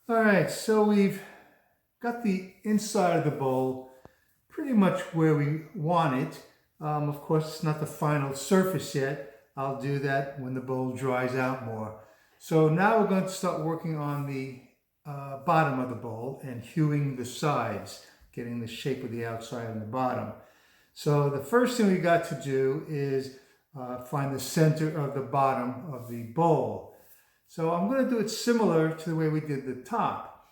All right, so we've got the inside of the bowl pretty much where we want it. Of course, it's not the final surface yet. I'll do that when the bowl dries out more. So now we're going to start working on the bottom of the bowl and hewing the sides, getting the shape of the outside and the bottom. So the first thing we got to do is find the center of the bottom of the bowl. So I'm going to do it similar to the way we did the top.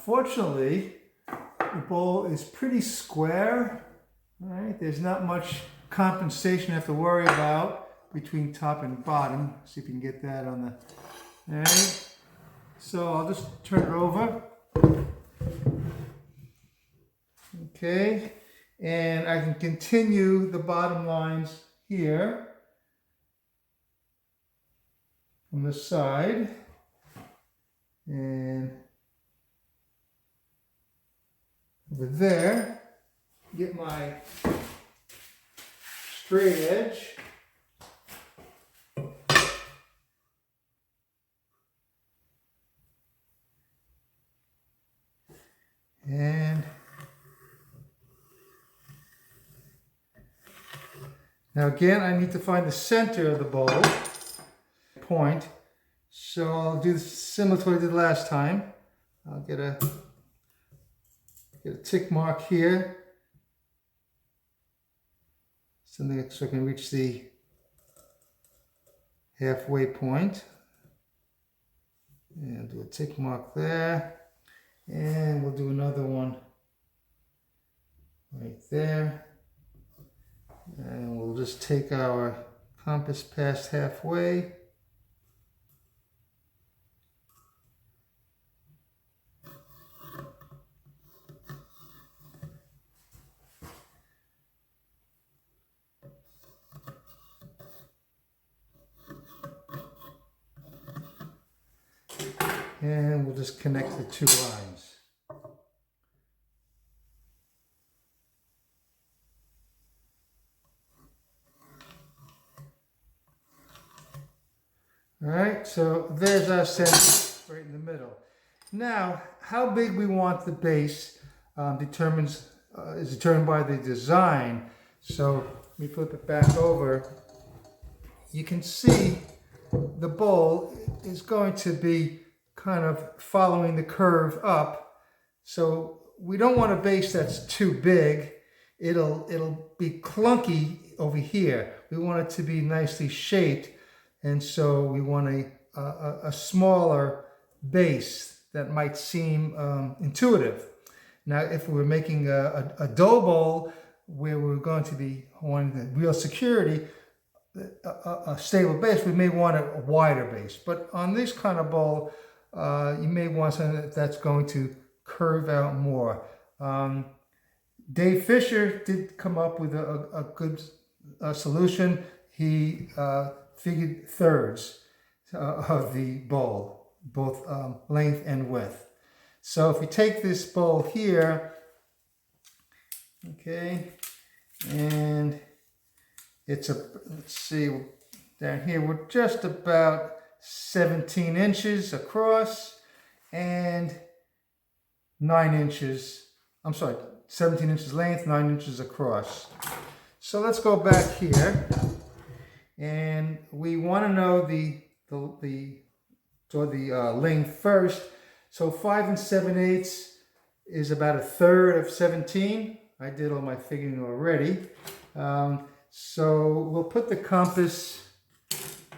Fortunately, the bowl is pretty square. All right, there's not much compensation you have to worry about between top and bottom. See if you can get that on the. All right, so I'll just turn it over. Okay, and I can continue the bottom lines here from the side and over there, get my straight edge. And now again, I need to find the center of the bowl point. So I'll do this similar to what I did last time. I'll get a tick mark here. Something so I can reach the halfway point. And do a tick mark there. And we'll do another one right there. And we'll just take our compass past halfway. And we'll just connect the two lines. All right, so there's our center right in the middle. Now, how big we want the base is determined by the design. So let me flip it back over. You can see the bowl is going to be kind of following the curve up. So we don't want a base that's too big. It'll be clunky over here. We want it to be nicely shaped. And so we want a smaller base that might seem intuitive. Now, if we were making a dough bowl where we were going to be wanting the real security, a stable base, we may want a wider base. But on this kind of bowl, you may want something that's going to curve out more. Dave Fisher did come up with a good solution. He figured thirds of the bowl, both length and width. So if we take this bowl here, okay, and it's let's see, down here we're just about 17 inches across and 9 inches, 17 inches length, 9 inches across. So let's go back here. And we want to know the length first. So 5 7/8 is about 1/3 of 17. I did all my figuring already. So we'll put the compass,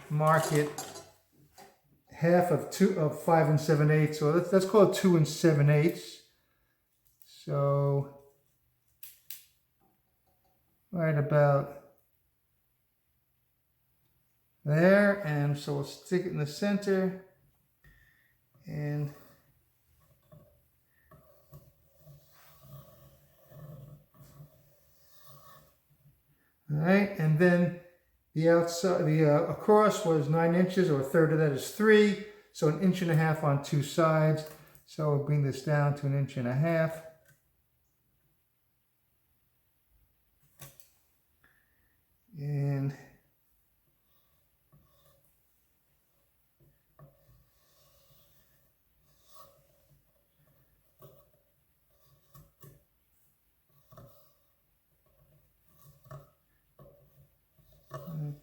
mark it half of 5 7/8. So let's call it 2 7/8. So right about there, and so we'll stick it in the center, and all right, and then the outside, across was 9 inches, or 1/3 of that is 3, so 1.5 inches on two sides. So we'll bring this down to 1.5 inches. And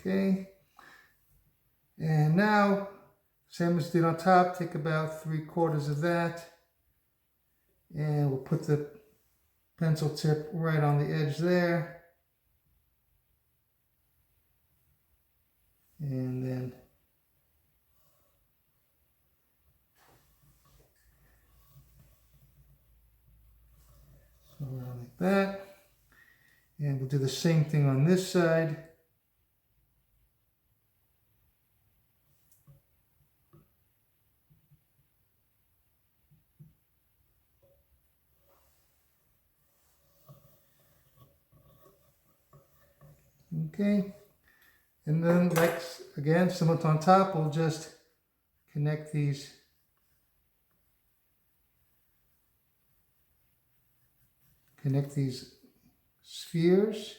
Okay. And now, same as did on top, take about 3/4 of that. And we'll put the pencil tip right on the edge there. And then around like that. And we'll do the same thing on this side. Okay. And then, like, again, similar to on top, we'll just connect these spheres.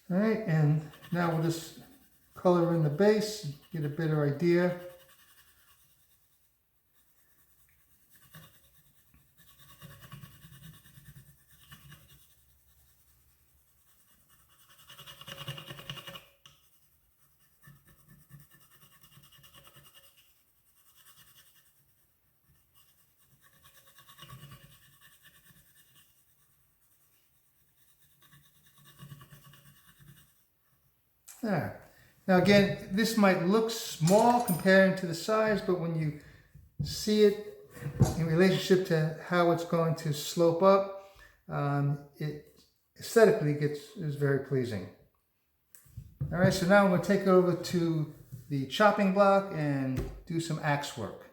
All right, and now we'll just color in the base, get a better idea. There. Now again, this might look small comparing to the size, but when you see it in relationship to how it's going to slope up, it aesthetically is very pleasing. All right, so now I'm going to take it over to the chopping block and do some axe work.